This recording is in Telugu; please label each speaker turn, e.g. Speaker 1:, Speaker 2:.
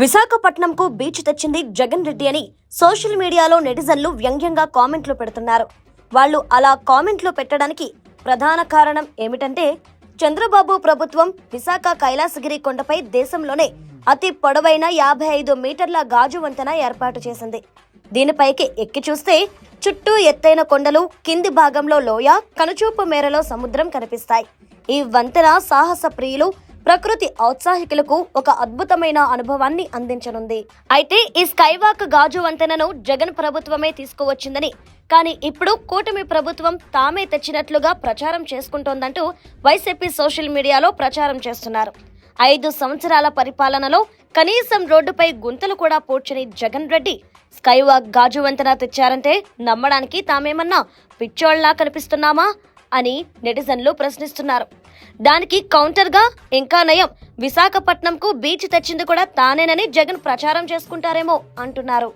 Speaker 1: విశాఖపట్నంకు బీచ్ తెచ్చింది జగన్ రెడ్డి అని సోషల్ మీడియాలో నెటిజన్లు వ్యంగ్యంగా కామెంట్లు పెడుతున్నారు. వాళ్ళు అలా కామెంట్లు పెట్టడానికి ప్రధాన కారణం ఏమిటంటే, చంద్రబాబు ప్రభుత్వం విశాఖ కైలాసగిరి కొండపై దేశంలోనే అతి పొడవైన 55 మీటర్ల గాజు వంతెన ఏర్పాటు చేసింది. దీనిపైకి ఎక్కి చూస్తే చుట్టూ ఎత్తైన కొండలు, కింది భాగంలో లోయ, కనుచూపు మేరలో సముద్రం కనిపిస్తాయి. ఈ వంతెన సాహస ప్రియులు, ప్రకృతి ఔత్సాహికులకు ఒక అద్భుతమైన అనుభవాన్ని అందించనుంది. అయితే ఈ స్కైవాక్ గాజు వంతెనను జగన్ ప్రభుత్వమే తీసుకువచ్చిందని, కానీ ఇప్పుడు కూటమి ప్రభుత్వం తామే తెచ్చినట్లుగా ప్రచారం చేసుకుంటోందంటూ వైసీపీ సోషల్ మీడియాలో ప్రచారం చేస్తున్నారు. 5 సంవత్సరాల పరిపాలనలో కనీసం రోడ్డుపై గుంతలు కూడా పూడ్చని జగన్ రెడ్డి స్కైవాక్ గాజు వంతెన తెచ్చారంటే నమ్మడానికి తామేమన్నా పిచ్చోళ్లా కనిపిస్తున్నామా అని నెటిజన్లు ప్రశ్నిస్తున్నారు. దానికి కౌంటర్గా ఇంకా నయం, విశాఖపట్నంకు బీచ్ తెచ్చింది కూడా తానేనని జగన్ ప్రచారం చేసుకుంటారేమో అంటున్నారు.